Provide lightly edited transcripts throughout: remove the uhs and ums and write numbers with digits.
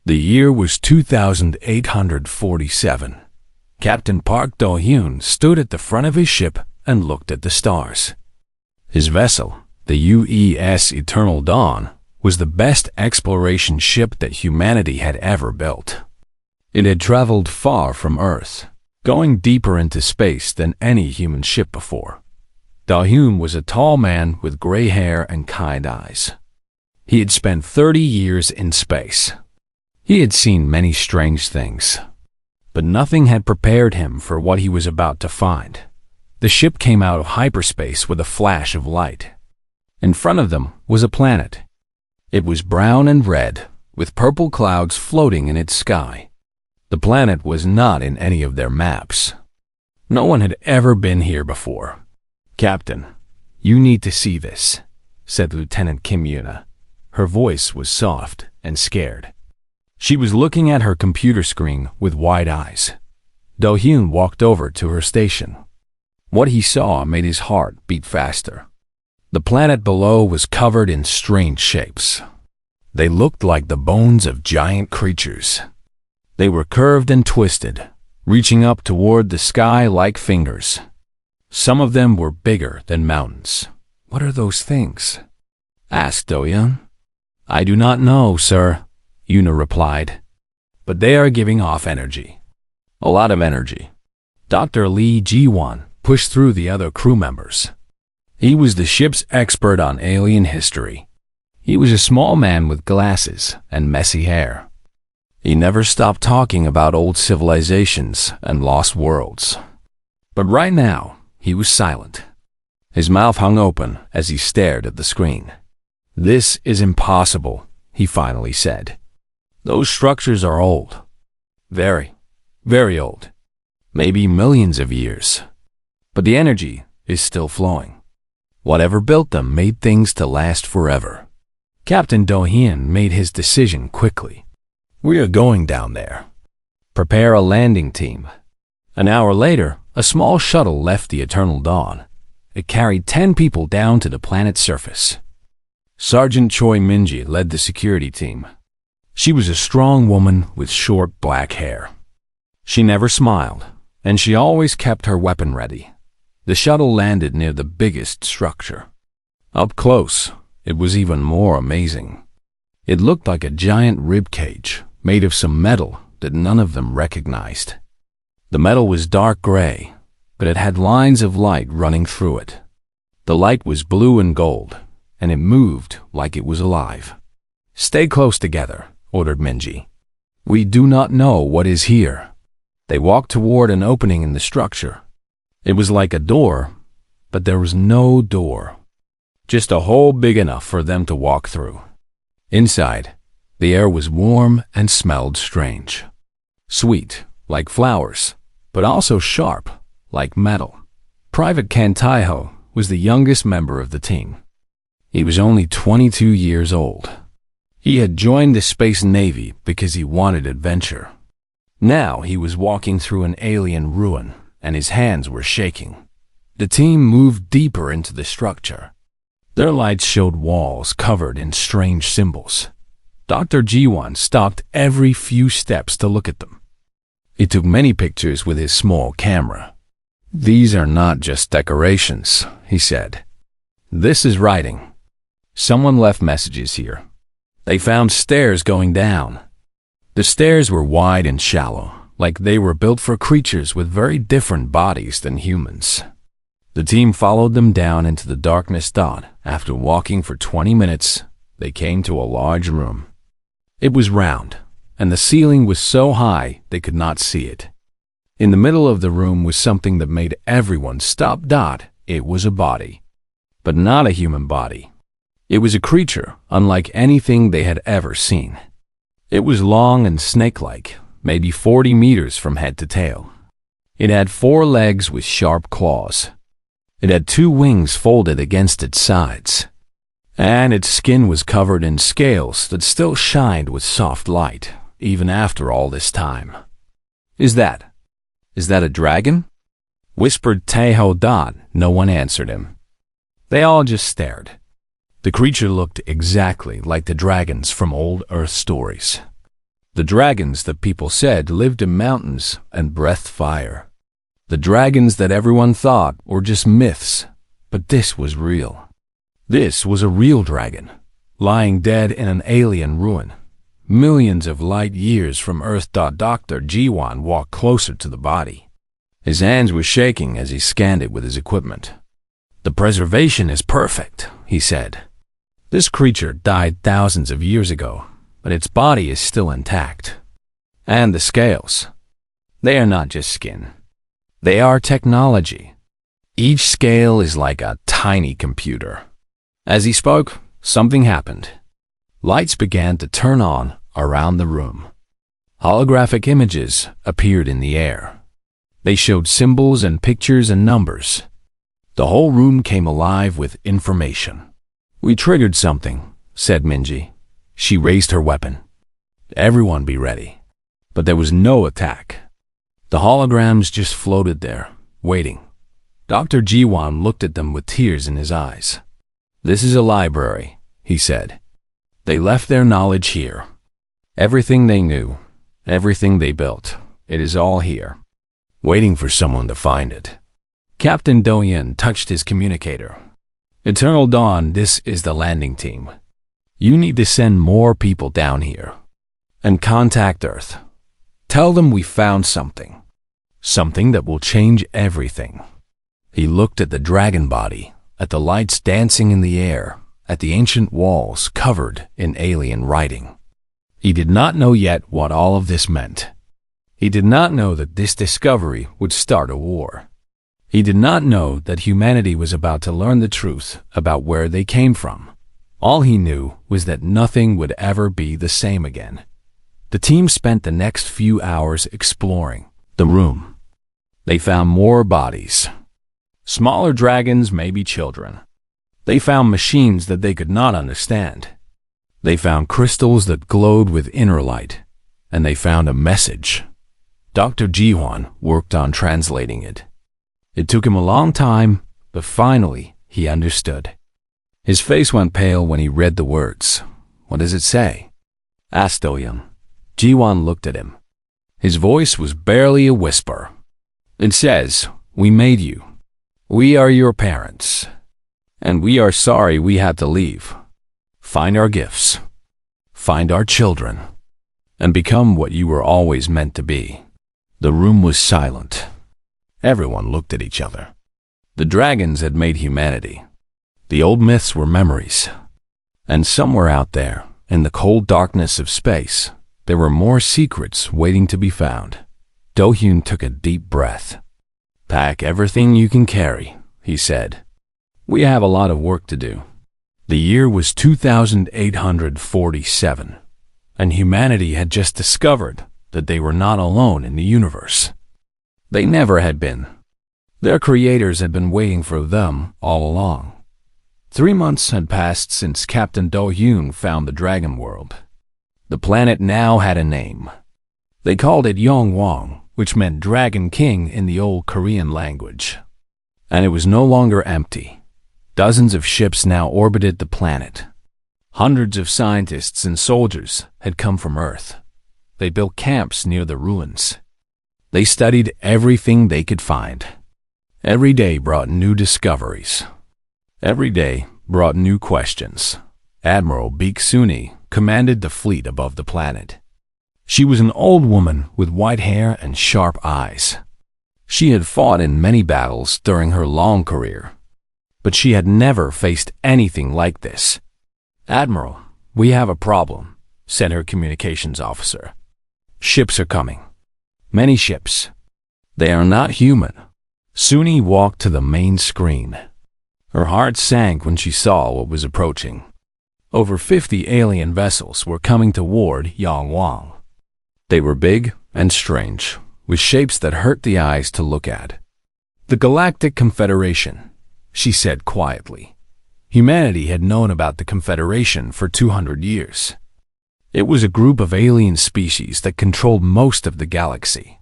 The year was 2847. Captain Park Do-hyun stood at the front of his ship and looked at the stars. His vessel, the UES Eternal Dawn, was the best exploration ship that humanity had ever built. It had traveled far from Earth, going deeper into space than any human ship before. Do-hyun was a tall man with gray hair and kind eyes. He had spent 30 years in space. He had seen many strange things, but nothing had prepared him for what he was about to find. The ship came out of hyperspace with a flash of light. In front of them was a planet. It was brown and red, with purple clouds floating in its sky. The planet was not in any of their maps. No one had ever been here before. "Captain, you need to see this," said Lieutenant Kim Yuna. Her voice was soft and scared. She was looking at her computer screen with wide eyes. Do-hyun walked over to her station. What he saw made his heart beat faster. The planet below was covered in strange shapes. They looked like the bones of giant creatures. They were curved and twisted, reaching up toward the sky like fingers. Some of them were bigger than mountains. "What are those things?" asked Do-hyun. "I do not know, sir," Yuna replied. "But they are giving off energy. A lot of energy." Dr. Lee Ji-won pushed through the other crew members. He was the ship's expert on alien history. He was a small man with glasses and messy hair. He never stopped talking about old civilizations and lost worlds. But right now, he was silent. His mouth hung open as he stared at the screen. "This is impossible," he finally said. "Those structures are old. Very, very old. Maybe millions of years. But the energy is still flowing. Whatever built them made things to last forever." Captain Do-hyun made his decision quickly. "We are going down there. Prepare a landing team." An hour later, a small shuttle left the Eternal Dawn. It carried 10 people down to the planet's surface. Sergeant Choi Minji led the security team. She was a strong woman with short black hair. She never smiled, and she always kept her weapon ready. The shuttle landed near the biggest structure. Up close, it was even more amazing. It looked like a giant rib cage made of some metal that none of them recognized. The metal was dark gray, but it had lines of light running through it. The light was blue and gold, and it moved like it was alive. "Stay close together," ordered Minji. "We do not know what is here." They walked toward an opening in the structure. It was like a door, but there was no door. Just a hole big enough for them to walk through. Inside, the air was warm and smelled strange. Sweet, like flowers, but also sharp, like metal. Private Kan Tae-ho was the youngest member of the team. He was only 22 years old. He had joined the Space Navy because he wanted adventure. Now he was walking through an alien ruin, and his hands were shaking. The team moved deeper into the structure. Their lights showed walls covered in strange symbols. Dr. Ji-won stopped every few steps to look at them. He took many pictures with his small camera. "These are not just decorations," he said. "This is writing. Someone left messages here. They found stairs going down." The stairs were wide and shallow, like they were built for creatures with very different bodies than humans. The team followed them down into the darkness. After walking for 20 minutes, they came to a large room. It was round, and the ceiling was so high they could not see it. In the middle of the room was something that made everyone stop. It was a body, but not a human body. It was a creature unlike anything they had ever seen. It was long and snake-like, maybe 40 meters from head to tail. It had 4 legs with sharp claws. It had 2 wings folded against its sides, and its skin was covered in scales that still shined with soft light, even after all this time. Is that a dragon?" whispered Tae-ho. No one answered him. They all just stared. The creature looked exactly like the dragons from old Earth stories. The dragons that people said lived in mountains and breathed fire. The dragons that everyone thought were just myths, but this was real. This was a real dragon, lying dead in an alien ruin, millions of light years from Earth. Dr. Jiwan walked closer to the body. His hands were shaking as he scanned it with his equipment. "The preservation is perfect," he said. "This creature died thousands of years ago, but its body is still intact. And the scales, they are not just skin. They are technology. Each scale is like a tiny computer." As he spoke, something happened. Lights began to turn on around the room. Holographic images appeared in the air. They showed symbols and pictures and numbers. The whole room came alive with information. "We triggered something," said Minji. She raised her weapon. "Everyone be ready." But there was no attack. The holograms just floated there, waiting. Dr. Jiwan looked at them with tears in his eyes. "This is a library," he said. "They left their knowledge here. Everything they knew, everything they built, it is all here, waiting for someone to find it." Captain Doyen touched his communicator. "Eternal Dawn, this is the landing team. You need to send more people down here and contact Earth. Tell them we found something. Something that will change everything." He looked at the dragon body, at the lights dancing in the air, at the ancient walls covered in alien writing. He did not know yet what all of this meant. He did not know that this discovery would start a war. He did not know that humanity was about to learn the truth about where they came from. All he knew was that nothing would ever be the same again. The team spent the next few hours exploring the room. They found more bodies. Smaller dragons, maybe children. They found machines that they could not understand. They found crystals that glowed with inner light. And they found a message. Dr. Jiwan worked on translating it. It took him a long time, but finally he understood. His face went pale when he read the words. "What does it say?" asked Doyoung. Jiwan looked at him. His voice was barely a whisper. "It says, we made you. We are your parents. And we are sorry we had to leave. Find our gifts. Find our children. And become what you were always meant to be." The room was silent. Everyone looked at each other. The dragons had made humanity. The old myths were memories. And somewhere out there, in the cold darkness of space, there were more secrets waiting to be found. Do-hyun took a deep breath. "Pack everything you can carry," he said. "We have a lot of work to do." The year was 2847, and humanity had just discovered that they were not alone in the universe. They never had been. Their creators had been waiting for them all along. 3 months had passed since Captain Do-hyun found the Dragon World. The planet now had a name. They called it Yongwang, which meant Dragon King in the old Korean language. And it was no longer empty. Dozens of ships now orbited the planet. Hundreds of scientists and soldiers had come from Earth. They built camps near the ruins. They studied everything they could find. Every day brought new discoveries. Every day brought new questions. Admiral Baek Suni commanded the fleet above the planet. She was an old woman with white hair and sharp eyes. She had fought in many battles during her long career, but she had never faced anything like this. "Admiral, we have a problem," said her communications officer. "Ships are coming. Many ships. They are not human." Suni walked to the main screen. Her heart sank when she saw what was approaching. Over 50 alien vessels were coming toward Yongwang. They were big and strange, with shapes that hurt the eyes to look at. "The Galactic Confederation," she said quietly. Humanity had known about the Confederation for 200 years. It was a group of alien species that controlled most of the galaxy.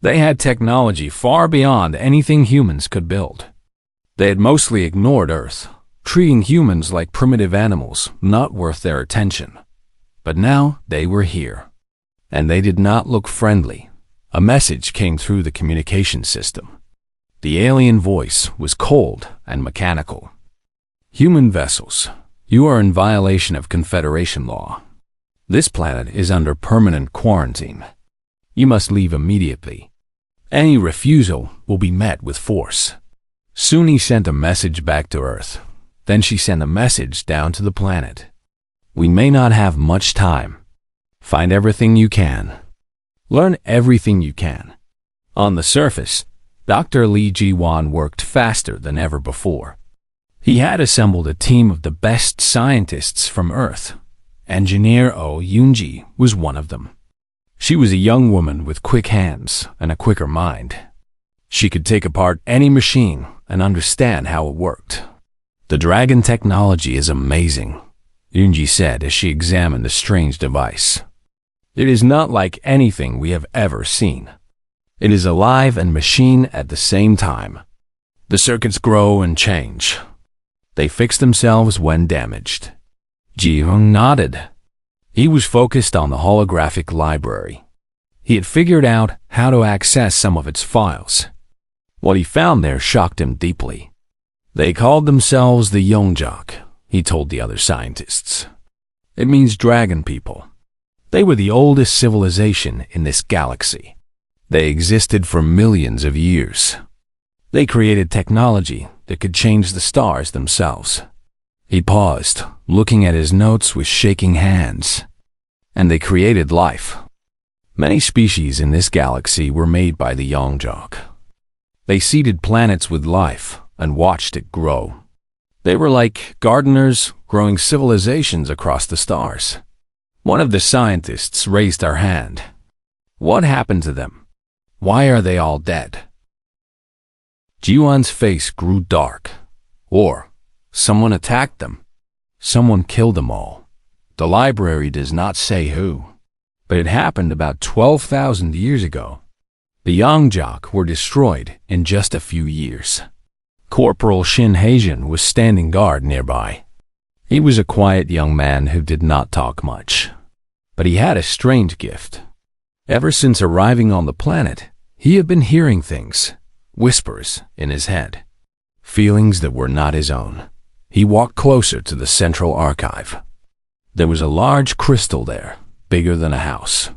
They had technology far beyond anything humans could build. They had mostly ignored Earth, treating humans like primitive animals not worth their attention. But now they were here. and they did not look friendly. A message came through the communication system. The alien voice was cold and mechanical. Human vessels, you are in violation of Confederation law. This planet is under permanent quarantine. You must leave immediately. Any refusal will be met with force. Soon he sent a message back to Earth. Then she sent a message down to the planet. We may not have much time. Find everything you can. Learn everything you can. On the surface, Dr. Lee Ji-won worked faster than ever before. He had assembled a team of the best scientists from Earth. Engineer Oh Yoon-ji was one of them. She was a young woman with quick hands and a quicker mind. She could take apart any machine and understand how it worked. The dragon technology is amazing, Yoon-ji said as she examined the strange device. It is not like anything we have ever seen. It is alive and machine at the same time. The circuits grow and change. They fix themselves when damaged. Ji-hung nodded. He was focused on the holographic library. He had figured out how to access some of its files. What he found there shocked him deeply. They called themselves the Yongjok, he told the other scientists. It means dragon people. They were the oldest civilization in this galaxy. They existed for millions of years. They created technology that could change the stars themselves. He paused, looking at his notes with shaking hands. And they created life. Many species in this galaxy were made by the Yongjok. They seeded planets with life and watched it grow. They were like gardeners growing civilizations across the stars. One of the scientists raised her hand. What happened to them? Why are they all dead? Ji-won's face grew dark. Or someone attacked them. Someone killed them all. The library does not say who, but it happened about 12,000 years ago. The Yongjok were destroyed in just a few years. Corporal Shin Haejun was standing guard nearby. He was a quiet young man who did not talk much, but he had a strange gift. Ever since arriving on the planet, he had been hearing things, whispers in his head, feelings that were not his own. He walked closer to the central archive. There was a large crystal there, bigger than a house.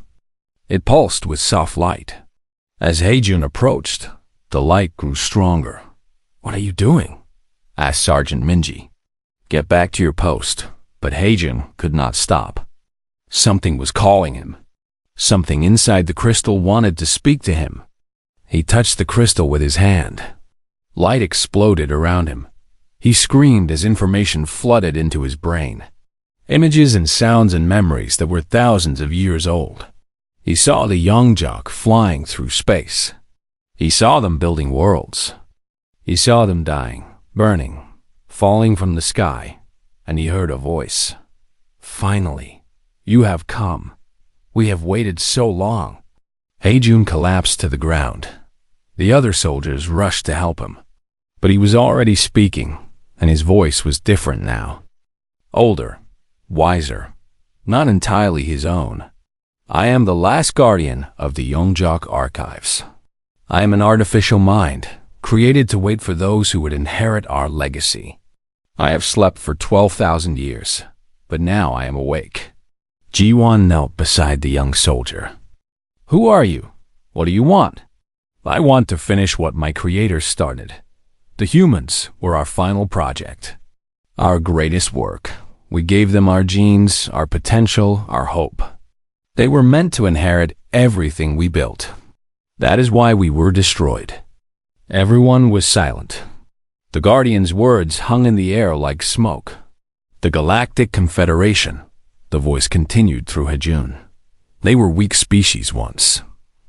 It pulsed with soft light. As Haejun approached, the light grew stronger. "What are you doing?" asked Sergeant Minji. "Get back to your post." But Haejun could not stop. Something was calling him. Something inside the crystal wanted to speak to him. He touched the crystal with his hand. Light exploded around him. He screamed as information flooded into his brain. Images and sounds and memories that were thousands of years old. He saw the Yongjok flying through space. He saw them building worlds. He saw them dying, burning, falling from the sky, and he heard a voice. "Finally, you have come. We have waited so long." Haejun collapsed to the ground. The other soldiers rushed to help him, but he was already speaking, and his voice was different now. Older, wiser, not entirely his own. "I am the last guardian of the Yongjok archives. I am an artificial mind, created to wait for those who would inherit our legacy. I have slept for 12,000 years, but now I am awake." Ji-won knelt beside the young soldier. "Who are you? What do you want?" "I want to finish what my creators started. The humans were our final project, our greatest work. We gave them our genes, our potential, our hope. They were meant to inherit everything we built. That is why we were destroyed." Everyone was silent. The Guardian's words hung in the air like smoke. "The Galactic Confederation," the voice continued through Haejun. "They were weak species once,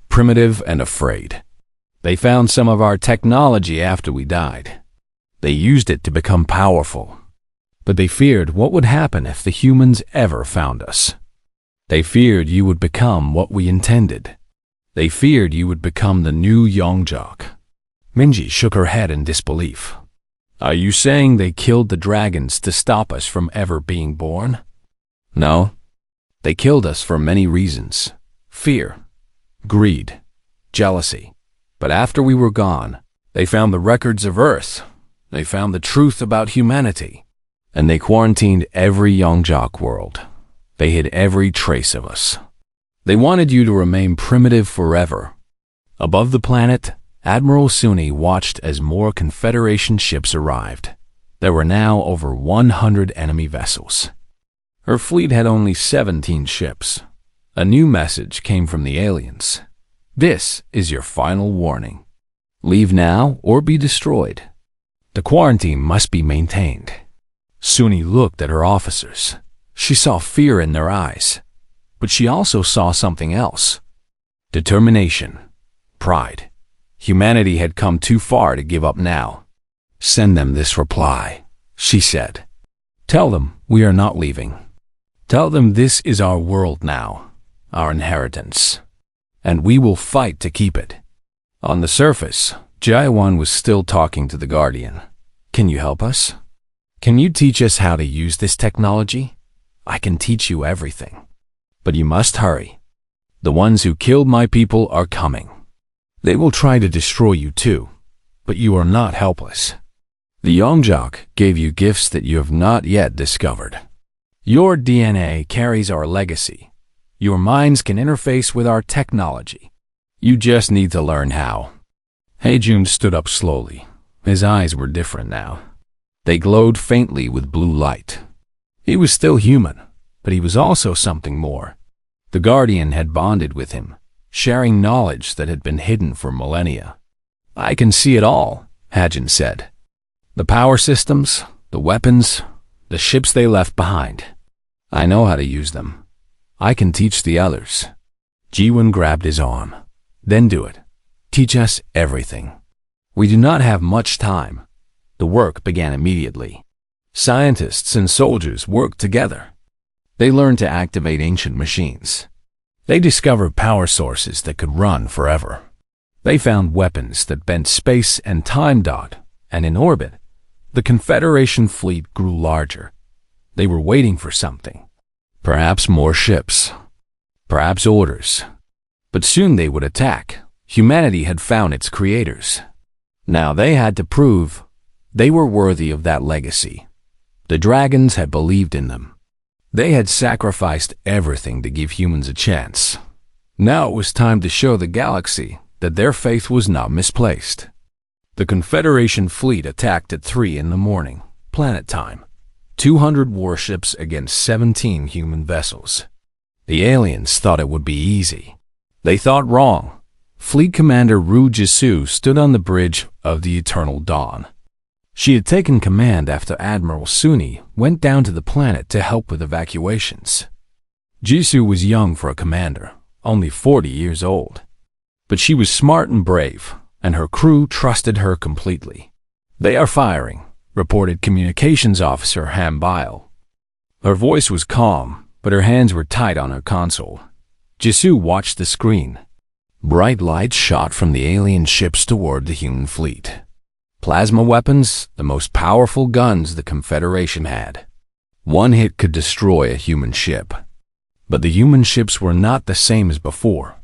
primitive and afraid. They found some of our technology after we died. They used it to become powerful. But they feared what would happen if the humans ever found us. They feared you would become what we intended. They feared you would become the new Yongjok." Minji shook her head in disbelief. "Are you saying they killed the dragons to stop us from ever being born?" "No. They killed us for many reasons. fear, greed, jealousy. But after we were gone, they found the records of Earth. They found the truth about humanity. And they quarantined every young jock world. They hid every trace of us. They wanted you to remain primitive forever. Above the planet, Admiral Suni watched as more Confederation ships arrived. There were now over 100 enemy vessels. Her fleet had only 17 ships. A new message came from the aliens. This is your final warning. Leave now or be destroyed. The quarantine must be maintained. Suni looked at her officers. She saw fear in their eyes. But she also saw something else. Determination. Pride. Humanity had come too far to give up now. Send them this reply, she said. Tell them we are not leaving. Tell them this is our world now, our inheritance. And we will fight to keep it. On the surface, Jaiwan was still talking to the Guardian. Can you help us? Can you teach us how to use this technology? I can teach you everything. But you must hurry. The ones who killed my people are coming. They will try to destroy you too, but you are not helpless. The Yongjok gave you gifts that you have not yet discovered. Your DNA carries our legacy. Your minds can interface with our technology. You just need to learn how. Heijun stood up slowly. His eyes were different now. They glowed faintly with blue light. He was still human, but he was also something more. The Guardian had bonded with him, sharing knowledge that had been hidden for millennia. I can see it all, Hajin said. The power systems, the weapons, the ships they left behind. I know how to use them. I can teach the others. Jiwon grabbed his arm. Then do it. Teach us everything. We do not have much time. The work began immediately. Scientists and soldiers worked together. They learned to activate ancient machines. They discovered power sources that could run forever. They found weapons that bent space and time. And in orbit, the Confederation fleet grew larger. They were waiting for something. Perhaps more ships. Perhaps orders. But soon they would attack. Humanity had found its creators. Now they had to prove they were worthy of that legacy. The dragons had believed in them. They had sacrificed everything to give humans a chance. Now it was time to show the galaxy that their faith was not misplaced. The Confederation fleet attacked at 3 a.m, planet time. 200 warships against 17 human vessels. The aliens thought it would be easy. They thought wrong. Fleet Commander Ru Jisoo stood on the bridge of the Eternal Dawn. She had taken command after Admiral Suni went down to the planet to help with evacuations. Jisoo was young for a commander, only 40 years old. But she was smart and brave, and her crew trusted her completely. They are firing, reported Communications Officer Ham Bile. Her voice was calm, but her hands were tight on her console. Jisoo watched the screen. Bright lights shot from the alien ships toward the human fleet. Plasma weapons, the most powerful guns the Confederation had. One hit could destroy a human ship. But the human ships were not the same as before.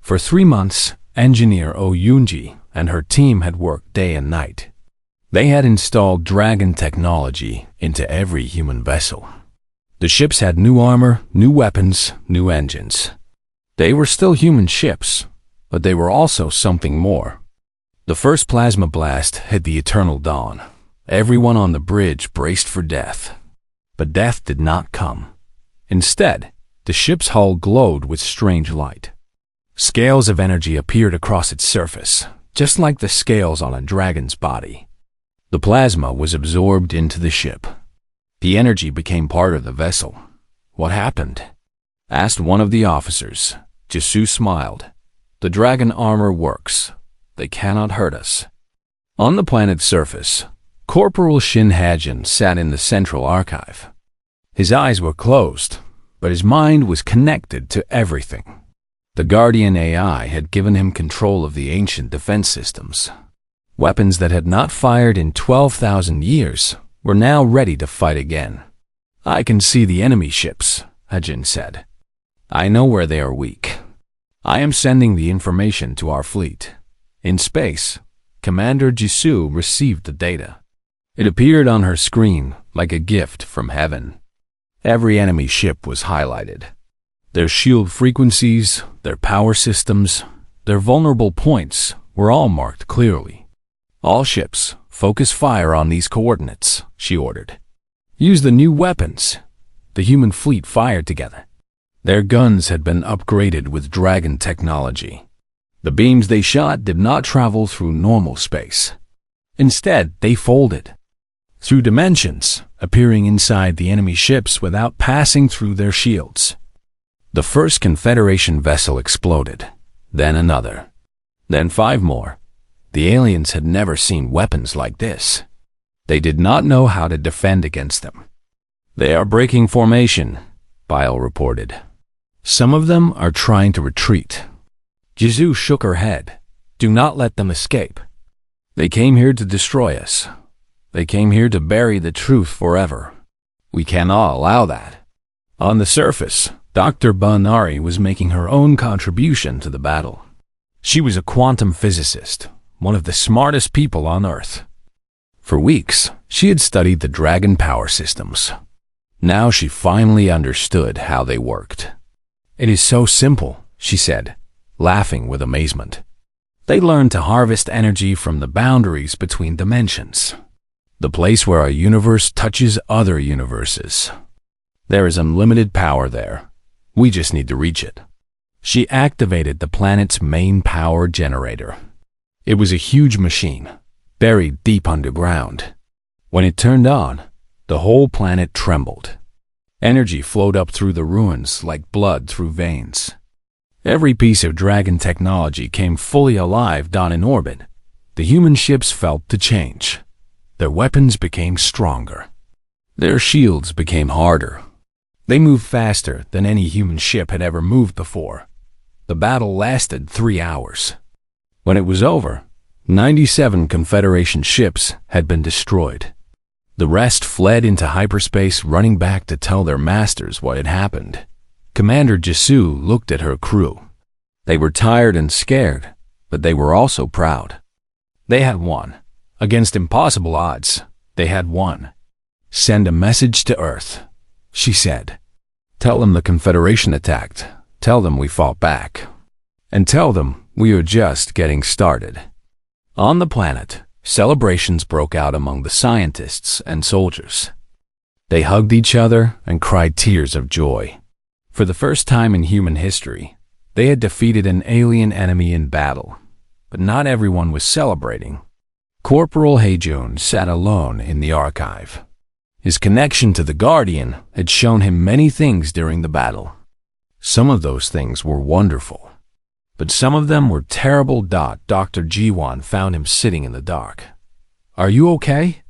For 3 months, engineer Oh Yoonji and her team had worked day and night. They had installed dragon technology into every human vessel. The ships had new armor, new weapons, new engines. They were still human ships, but they were also something more. The first plasma blast hit the Eternal Dawn. Everyone on the bridge braced for death. But death did not come. Instead, the ship's hull glowed with strange light. Scales of energy appeared across its surface, just like the scales on a dragon's body. The plasma was absorbed into the ship. The energy became part of the vessel. What happened? Asked one of the officers. Jisoo smiled. The dragon armor works. They cannot hurt us. On the planet's surface, Corporal Shin Hajin sat in the central archive. His eyes were closed, but his mind was connected to everything. The Guardian AI had given him control of the ancient defense systems. Weapons that had not fired in 12,000 years were now ready to fight again. I can see the enemy ships, Hajin said. I know where they are weak. I am sending the information to our fleet. In space, Commander Jisoo received the data. It appeared on her screen like a gift from heaven. Every enemy ship was highlighted. Their shield frequencies, their power systems, their vulnerable points were all marked clearly. All ships, focus fire on these coordinates, she ordered. Use the new weapons. The human fleet fired together. Their guns had been upgraded with Dragon technology. The beams they shot did not travel through normal space. Instead, they folded through dimensions, appearing inside the enemy ships without passing through their shields. The first Confederation vessel exploded, then another, then 5 more. The aliens had never seen weapons like this. They did not know how to defend against them. They are breaking formation, Bile reported. Some of them are trying to retreat. Jisoo shook her head. Do not let them escape. They came here to destroy us. They came here to bury the truth forever. We cannot allow that. On the surface, Dr. Banari was making her own contribution to the battle. She was a quantum physicist, one of the smartest people on Earth. For weeks, she had studied the Dragon power systems. Now she finally understood how they worked. It is so simple, she said, laughing with amazement. They learned to harvest energy from the boundaries between dimensions, the place where our universe touches other universes. There is unlimited power there. We just need to reach it. She activated the planet's main power generator. It was a huge machine, buried deep underground. When it turned on, the whole planet trembled. Energy flowed up through the ruins like blood through veins. Every piece of Dragon technology came fully alive down in orbit. The human ships felt the change. Their weapons became stronger. Their shields became harder. They moved faster than any human ship had ever moved before. The battle lasted 3 hours. When it was over, 97 Confederation ships had been destroyed. The rest fled into hyperspace, running back to tell their masters what had happened. Commander Jisoo looked at her crew. They were tired and scared, but they were also proud. They had won. Against impossible odds, they had won. Send a message to Earth, she said. Tell them the Confederation attacked. Tell them we fought back. And tell them we are just getting started. On the planet, celebrations broke out among the scientists and soldiers. They hugged each other and cried tears of joy. For the first time in human history, they had defeated an alien enemy in battle. But not everyone was celebrating. Corporal Haejun sat alone in the archive. His connection to the Guardian had shown him many things during the battle. Some of those things were wonderful, but some of them were terrible. Dr. Jiwon found him sitting in the dark. Are you okay?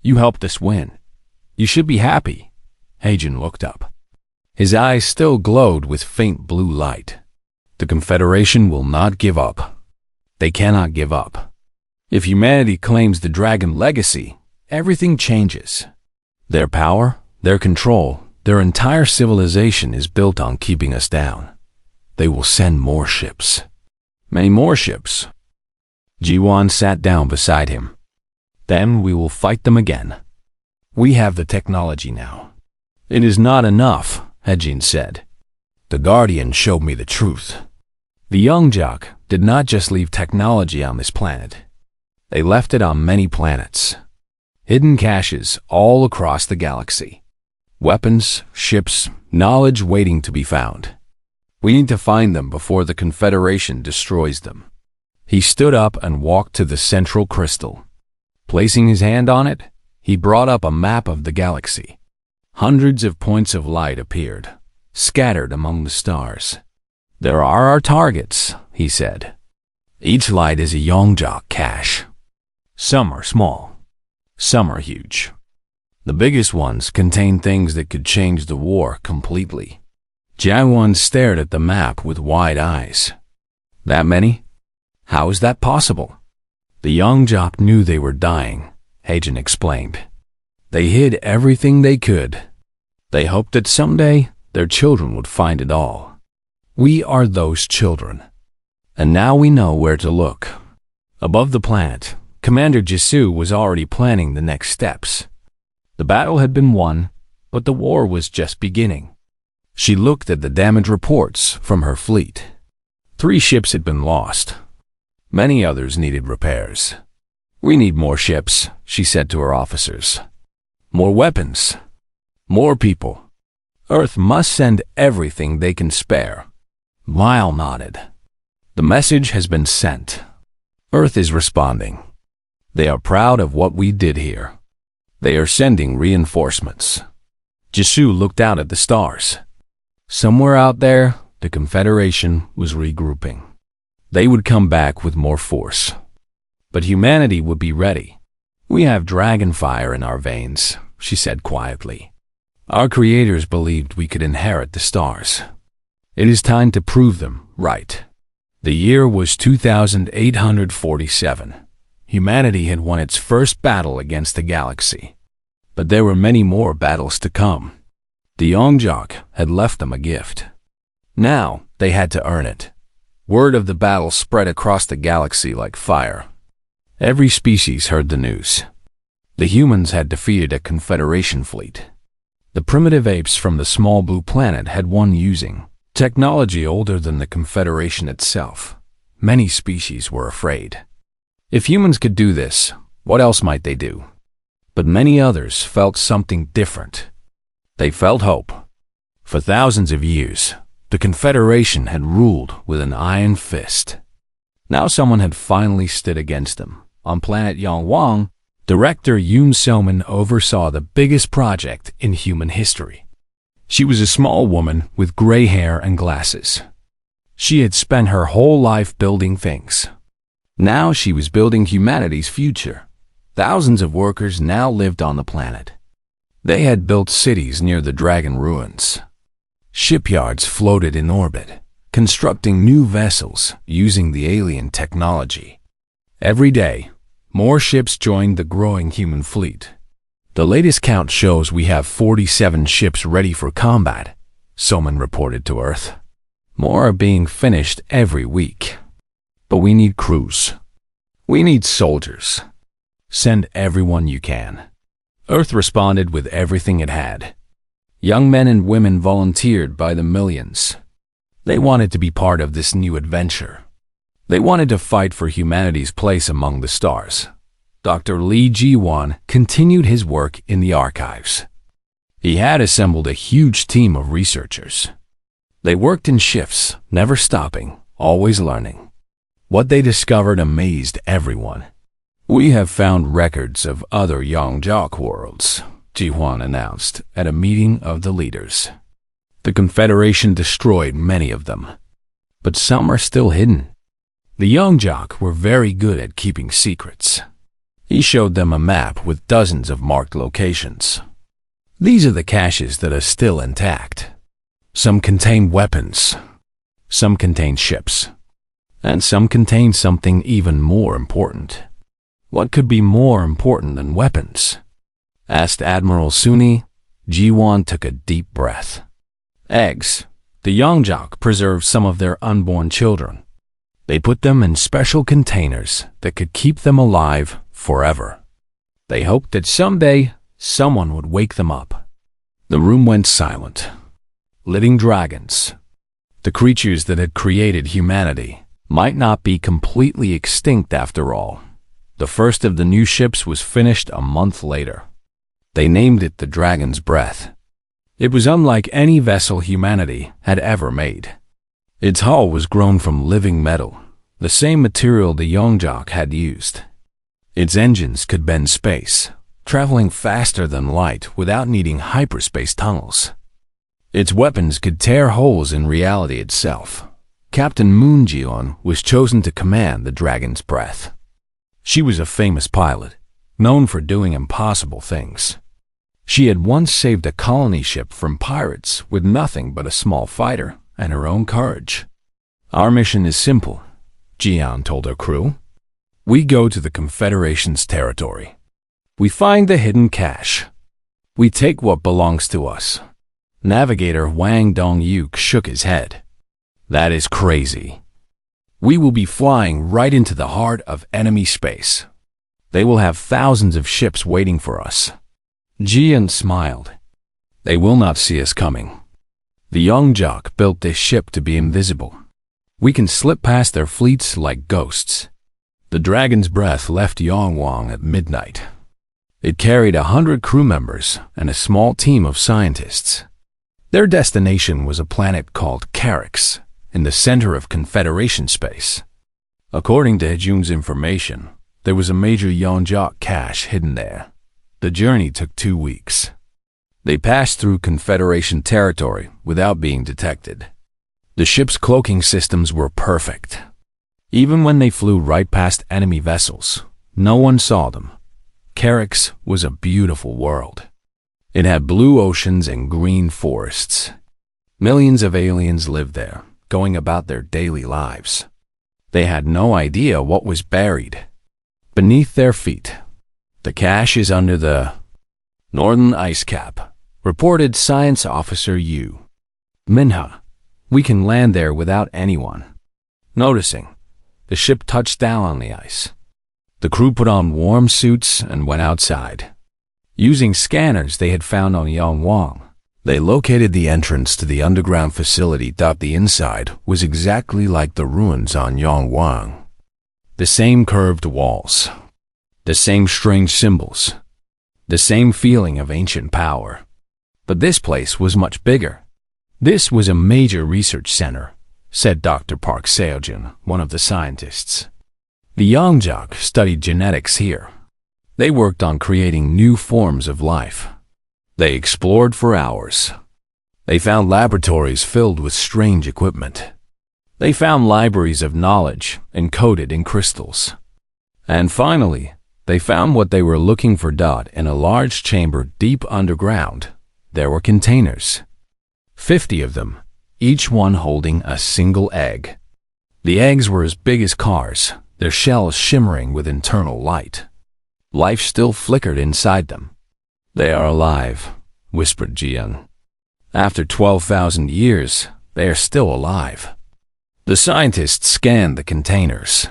You helped us win. You should be happy. Haejun looked up. His eyes still glowed with faint blue light. The Confederation will not give up. They cannot give up. If humanity claims the Dragon legacy, everything changes. Their power, their control, their entire civilization is built on keeping us down. They will send more ships. Many more ships. Jiwon sat down beside him. Then we will fight them again. We have the technology now. It is not enough, Haejun said. The Guardian showed me the truth. The young jock did not just leave technology on this planet. They left it on many planets. Hidden caches all across the galaxy. Weapons, ships, knowledge waiting to be found. We need to find them before the Confederation destroys them. He stood up and walked to the central crystal. Placing his hand on it, he brought up a map of the galaxy. Hundreds of points of light appeared, scattered among the stars. There are our targets, he said. Each light is a Yongjok cache. Some are small. Some are huge. The biggest ones contain things that could change the war completely. Jiwon stared at the map with wide eyes. That many? How is that possible? The Yongjok knew they were dying, Haejun explained. They hid everything they could. They hoped that someday their children would find it all. We are those children. And now we know where to look. Above the planet, Commander Jisoo was already planning the next steps. The battle had been won, but the war was just beginning. She looked at the damage reports from her fleet. 3 ships had been lost. Many others needed repairs. We need more ships, she said to her officers. More weapons. More people. Earth must send everything they can spare. Lyle nodded. The message has been sent. Earth is responding. They are proud of what we did here. They are sending reinforcements. Jisoo looked out at the stars. Somewhere out there, the Confederation was regrouping. They would come back with more force. But humanity would be ready. We have dragon fire in our veins, she said quietly. Our creators believed we could inherit the stars. It is time to prove them right. The year was 2847. Humanity had won its first battle against the galaxy. But there were many more battles to come. The Yongjok had left them a gift. Now they had to earn it. Word of the battle spread across the galaxy like fire. Every species heard the news. The humans had defeated a Confederation fleet. The primitive apes from the small blue planet had won using technology older than the Confederation itself. Many species were afraid. If humans could do this, what else might they do? But many others felt something different. They felt hope. For thousands of years, the Confederation had ruled with an iron fist. Now someone had finally stood against them. On planet Yongwang, Director Yoon So-min oversaw the biggest project in human history. She was a small woman with gray hair and glasses. She had spent her whole life building things. Now she was building humanity's future. Thousands of workers now lived on the planet. They had built cities near the dragon ruins. Shipyards floated in orbit, constructing new vessels using the alien technology. Every day, more ships joined the growing human fleet. The latest count shows we have 47 ships ready for combat, So-min reported to Earth. More are being finished every week. But we need crews. We need soldiers. Send everyone you can. Earth responded with everything it had. Young men and women volunteered by the millions. They wanted to be part of this new adventure. They wanted to fight for humanity's place among the stars. Dr. Lee Ji-won continued his work in the archives. He had assembled a huge team of researchers. They worked in shifts, never stopping, always learning. What they discovered amazed everyone. We have found records of other Yongjok worlds, Ji-won announced at a meeting of the leaders. The Confederation destroyed many of them, but some are still hidden. The Yongjok were very good at keeping secrets. He showed them a map with dozens of marked locations. These are the caches that are still intact. Some contain weapons, some contain ships, and some contain something even more important. What could be more important than weapons? Asked Admiral Suni. Ji-won took a deep breath. Eggs. The Yongjok preserved some of their unborn children. They put them in special containers that could keep them alive forever. They hoped that someday someone would wake them up. The room went silent. Living dragons, the creatures that had created humanity, might not be completely extinct after all. The first of the new ships was finished a month later. They named it the Dragon's Breath. It was unlike any vessel humanity had ever made. Its hull was grown from living metal, the same material the Yongjok had used. Its engines could bend space, traveling faster than light without needing hyperspace tunnels. Its weapons could tear holes in reality itself. Captain Moon Ji-won was chosen to command the Dragon's Breath. She was a famous pilot, known for doing impossible things. She had once saved a colony ship from pirates with nothing but a small fighter and her own courage. Our mission is simple, Ji-yeon told her crew. We go to the Confederation's territory. We find the hidden cache. We take what belongs to us. Navigator Wang Dong-yuk shook his head. That is crazy. We will be flying right into the heart of enemy space. They will have thousands of ships waiting for us. Jian smiled. They will not see us coming. The young jock built this ship to be invisible. We can slip past their fleets like ghosts. The Dragon's Breath left Yongwang at midnight. It carried 100 crew members and a small team of scientists. Their destination was a planet called Carix, in the center of Confederation space. According to Hejun's information, there was a major Yongjok cache hidden there. The journey took 2 weeks. They passed through Confederation territory without being detected. The ship's cloaking systems were perfect. Even when they flew right past enemy vessels, no one saw them. Carix was a beautiful world. It had blue oceans and green forests. Millions of aliens lived there, going about their daily lives. They had no idea what was buried beneath their feet. The cache is under the northern ice cap, reported Science Officer Yu. Minha, we can land there without anyone noticing. The ship touched down on the ice. The crew put on warm suits and went outside. Using scanners they had found on Yongwang, they located the entrance to the underground facility. The inside was exactly like the ruins on Yongwang. The same curved walls, the same strange symbols, the same feeling of ancient power. But this place was much bigger. This was a major research center, said Dr. Park Seojun, one of the scientists. The Yongjok studied genetics here. They worked on creating new forms of life. They explored for hours. They found laboratories filled with strange equipment. They found libraries of knowledge encoded in crystals. And finally, they found what they were looking for. In a large chamber deep underground, there were containers. 50 of them, each one holding a single egg. The eggs were as big as cars, their shells shimmering with internal light. Life still flickered inside them. They are alive, whispered Jian. After 12,000 years, they are still alive. The scientists scanned the containers.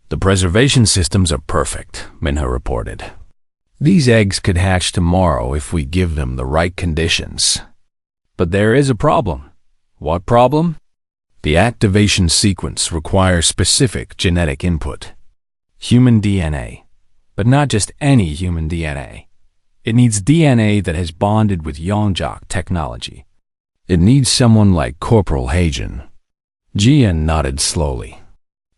The preservation systems are perfect, Minha reported. These eggs could hatch tomorrow if we give them the right conditions. But there is a problem. What problem? The activation sequence requires specific genetic input. Human DNA. But not just any human DNA. It needs DNA that has bonded with Yongjok technology. It needs someone like Corporal Hejun. Jian nodded slowly.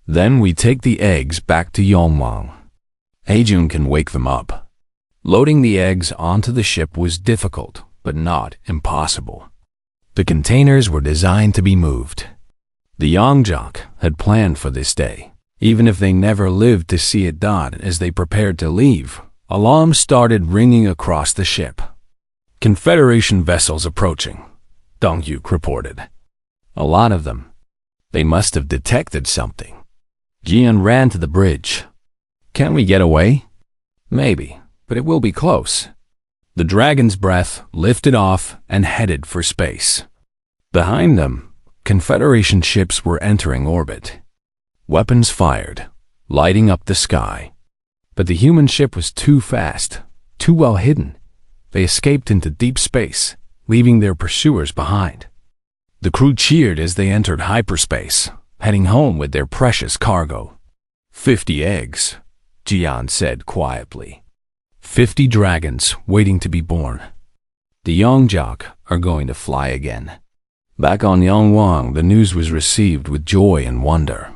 Then we take the eggs back to Yongwang. Hejun can wake them up. Loading the eggs onto the ship was difficult, but not impossible. The containers were designed to be moved. The Yongjok had planned for this day. Even if they never lived to see it. As they prepared to leave, alarms started ringing across the ship. Confederation vessels approaching, Dongyuk reported. A lot of them. They must have detected something. Jian ran to the bridge. Can we get away? Maybe, but it will be close. The Dragon's Breath lifted off and headed for space. Behind them, Confederation ships were entering orbit. Weapons fired, lighting up the sky. But the human ship was too fast, too well hidden. They escaped into deep space, leaving their pursuers behind. The crew cheered as they entered hyperspace, heading home with their precious cargo. 50 eggs, Jian said quietly. 50 dragons waiting to be born. The Yongjok are going to fly again. Back on Yongwang, the news was received with joy and wonder.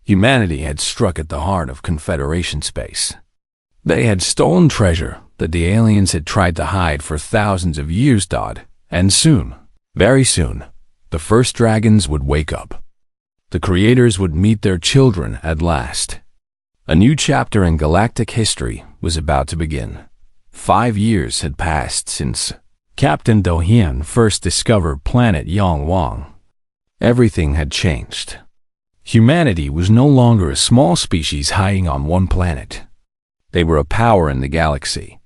Humanity had struck at the heart of Confederation space. They had stolen treasure that the aliens had tried to hide for thousands of years. And soon, very soon, the first dragons would wake up. The creators would meet their children at last. A new chapter in galactic history was about to begin. 5 years had passed since Captain Do-hyun first discovered planet Yongwang. Everything had changed. Humanity was no longer a small species hiding on one planet. They were a power in the galaxy.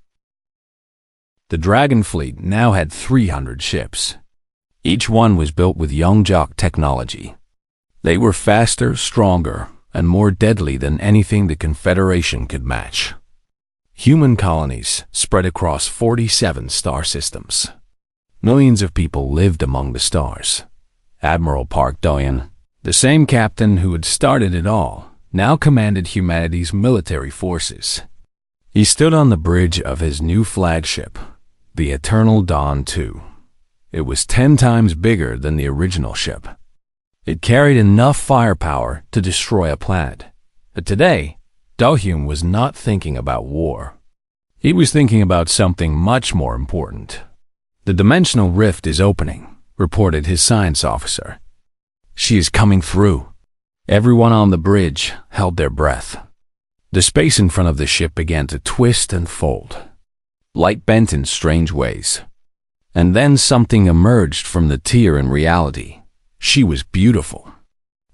The Dragon Fleet now had 300 ships. Each one was built with Yongjok technology, They were faster, stronger, and more deadly than anything the Confederation could match. Human colonies spread across 47 star systems. Millions of people lived among the stars. Admiral Park Do-hyun, the same captain who had started it all, now commanded humanity's military forces. He stood on the bridge of his new flagship, the Eternal Dawn II. It was 10 times bigger than the original ship. It carried enough firepower to destroy a planet. But today, Do-hyun was not thinking about war. He was thinking about something much more important. "The dimensional rift is opening," reported his science officer. "She is coming through." Everyone on the bridge held their breath. The space in front of the ship began to twist and fold. Light bent in strange ways. And then something emerged from the tier in reality. She was beautiful.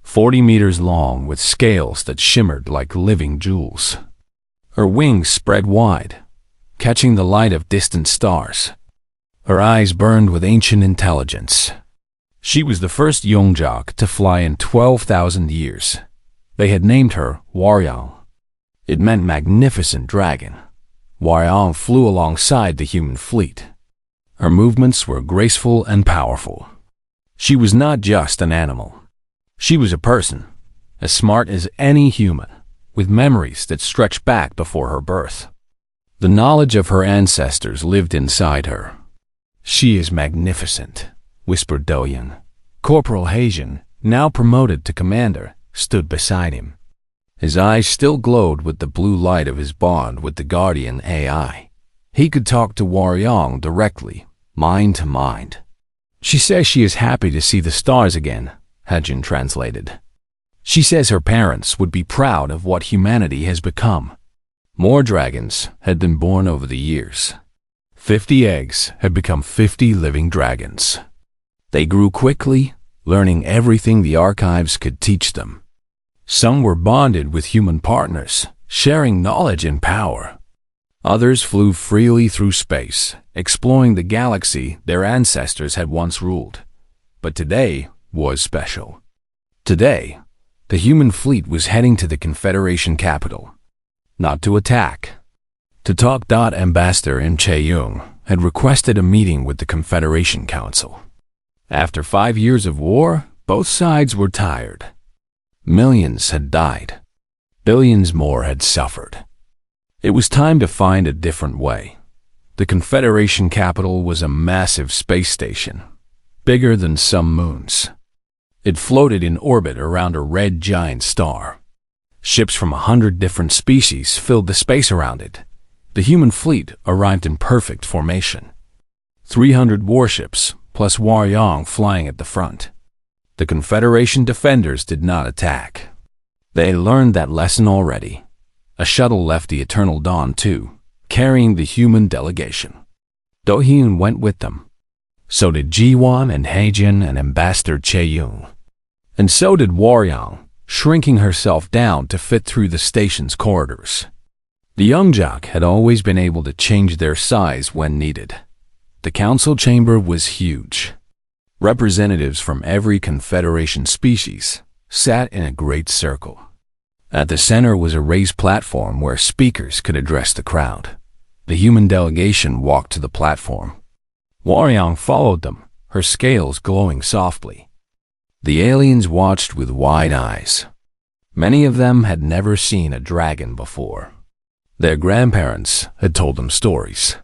40 meters long with scales that shimmered like living jewels. Her wings spread wide, catching the light of distant stars. Her eyes burned with ancient intelligence. She was the first Yongjok to fly in 12,000 years. They had named her Waryang. It meant magnificent dragon. Waryang flew alongside the human fleet. Her movements were graceful and powerful. She was not just an animal. She was a person, as smart as any human, with memories that stretched back before her birth. The knowledge of her ancestors lived inside her. "She is magnificent," whispered Do-hyun. Corporal Haejin, now promoted to commander, stood beside him. His eyes still glowed with the blue light of his bond with the Guardian AI. He could talk to Waryang directly, mind to mind. "She says she is happy to see the stars again," Haejin translated. "She says her parents would be proud of what humanity has become." More dragons had been born over the years. 50 eggs had become 50 living dragons. They grew quickly, learning everything the archives could teach them. Some were bonded with human partners, sharing knowledge and power. Others flew freely through space, exploring the galaxy their ancestors had once ruled. But today was special. Today, the human fleet was heading to the Confederation capital. Not to attack. To talk. Ambassador Im Chae-young had requested a meeting with the Confederation Council. After 5 years of war, both sides were tired. Millions had died. Billions more had suffered. It was time to find a different way. The Confederation capital was a massive space station, bigger than some moons. It floated in orbit around a red giant star. Ships from 100 different species filled the space around it. The human fleet arrived in perfect formation. 300 warships, plus Waryang flying at the front. The Confederation defenders did not attack. They learned that lesson already. A shuttle left the Eternal Dawn too, carrying the human delegation. Do-hyun went with them. So did Ji-won and Haejin and Ambassador Chae-young. And so did Waryang, shrinking herself down to fit through the station's corridors. The Yongjok had always been able to change their size when needed. The council chamber was huge. Representatives from every Confederation species sat in a great circle. At the center was a raised platform where speakers could address the crowd. The human delegation walked to the platform. Waryang followed them, her scales glowing softly. The aliens watched with wide eyes. Many of them had never seen a dragon before. Their grandparents had told them stories.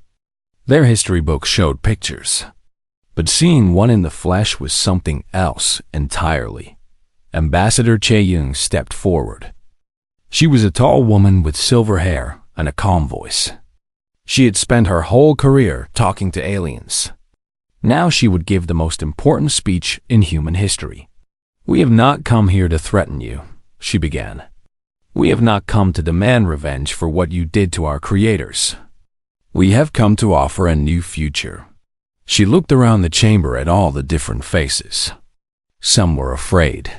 Their history books showed pictures. But seeing one in the flesh was something else entirely. Ambassador Chae-young stepped forward. She was a tall woman with silver hair and a calm voice. She had spent her whole career talking to aliens. Now she would give the most important speech in human history. "We have not come here to threaten you," she began. "We have not come to demand revenge for what you did to our creators. We have come to offer a new future." She looked around the chamber at all the different faces. Some were afraid.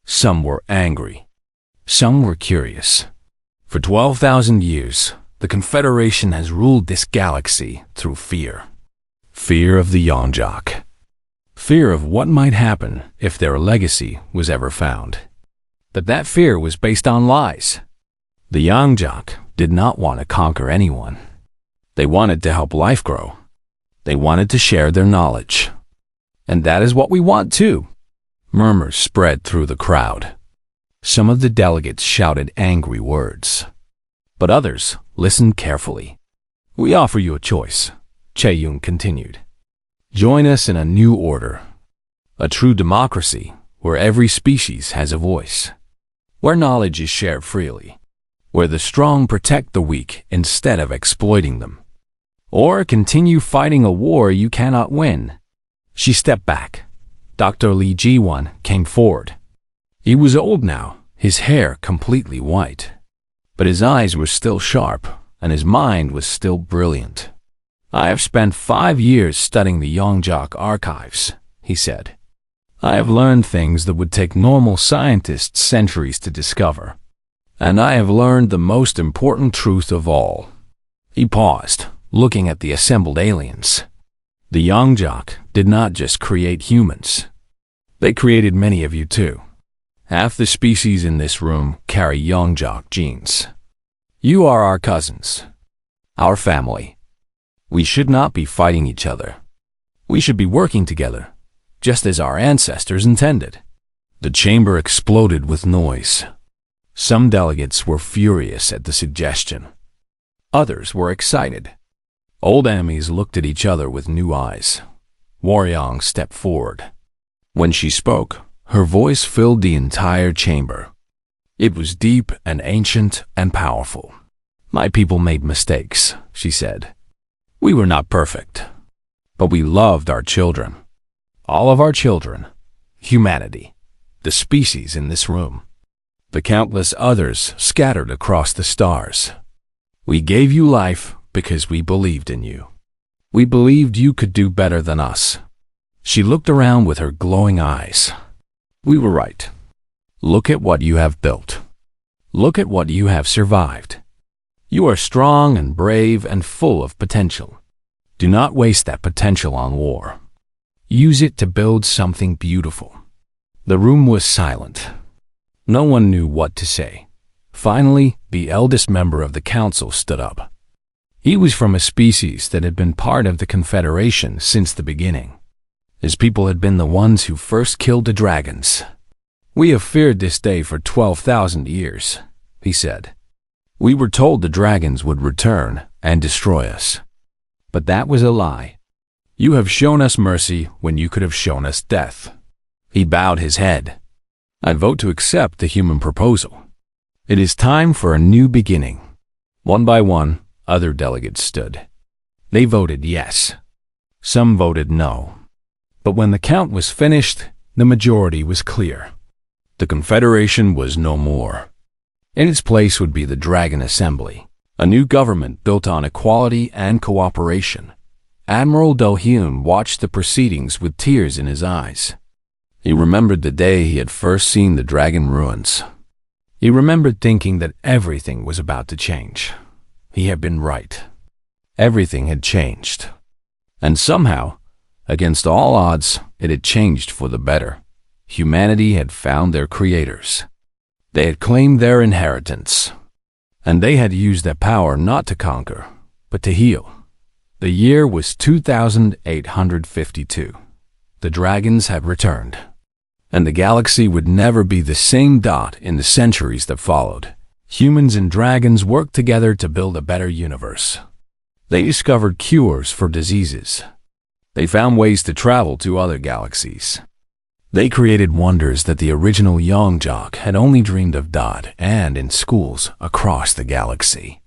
Some were angry. Some were curious. For 12,000 years, the Confederation has ruled this galaxy through fear. Fear of the Yongjok. fear of what might happen if their legacy was ever found. But that fear was based on lies. The Yongjok did not want to conquer anyone. They wanted to help life grow. They wanted to share their knowledge. And that is what we want too. Murmurs spread through the crowd. Some of the delegates shouted angry words, but others listened carefully. We offer you a choice, Che-Yun continued. Join us in a new order, a true democracy where every species has a voice, where knowledge is shared freely, where the strong protect the weak instead of exploiting them. Or continue fighting a war you cannot win. She stepped back. Dr. Lee Ji-won came forward. He was old now, his hair completely white. But his eyes were still sharp, and his mind was still brilliant. I have spent 5 years studying the Yongjok archives, he said. I have learned things that would take normal scientists centuries to discover. And I have learned the most important truth of all. He paused, looking at the assembled aliens. The Yongjok did not just create humans. They created many of you too. Half the species in this room carry Yongjok genes. You are our cousins, our family. We should not be fighting each other. We should be working together, just as our ancestors intended. The chamber exploded with noise. Some delegates were furious at the suggestion. Others were excited. Old enemies looked at each other with new eyes. Waryong stepped forward. When she spoke, her voice filled the entire chamber. It was deep and ancient and powerful. My people made mistakes, she said. We were not perfect, but we loved our children. All of our children, humanity, the species in this room, the countless others scattered across the stars. We gave you life because we believed in you. We believed you could do better than us. She looked around with her glowing eyes. We were right. Look at what you have built. Look at what you have survived. You are strong and brave and full of potential. Do not waste that potential on war. Use it to build something beautiful. The room was silent. No one knew what to say. Finally, the eldest member of the council stood up. He was from a species that had been part of the Confederation since the beginning. His people had been the ones who first killed the dragons. We have feared this day for 12,000 years, he said. We were told the dragons would return and destroy us. But that was a lie. You have shown us mercy when you could have shown us death. He bowed his head. I vote to accept the human proposal. It is time for a new beginning. One by one, other delegates stood. They voted yes. Some voted no. But when the count was finished, the majority was clear. The Confederation was no more. In its place would be the Dragon Assembly, a new government built on equality and cooperation. Admiral Do-hyun watched the proceedings with tears in his eyes. He remembered the day he had first seen the dragon ruins. He remembered thinking that everything was about to change. He had been right. Everything had changed. And somehow, against all odds, it had changed for the better. Humanity had found their creators. They had claimed their inheritance, and they had used that power not to conquer, but to heal. The year was 2852. The dragons had returned, and the galaxy would never be the same dot in the centuries that followed. Humans and dragons worked together to build a better universe. They discovered cures for diseases. They found ways to travel to other galaxies. They created wonders that the original Yongjok had only dreamed of and in schools across the galaxy.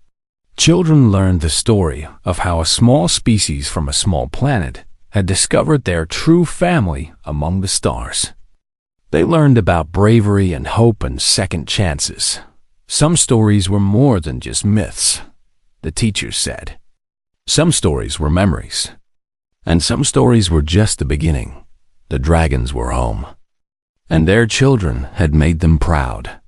Children learned the story of how a small species from a small planet had discovered their true family among the stars. They learned about bravery and hope and second chances. Some stories were more than just myths, the teachers said. Some stories were memories. And some stories were just the beginning. The dragons were home, and their children had made them proud.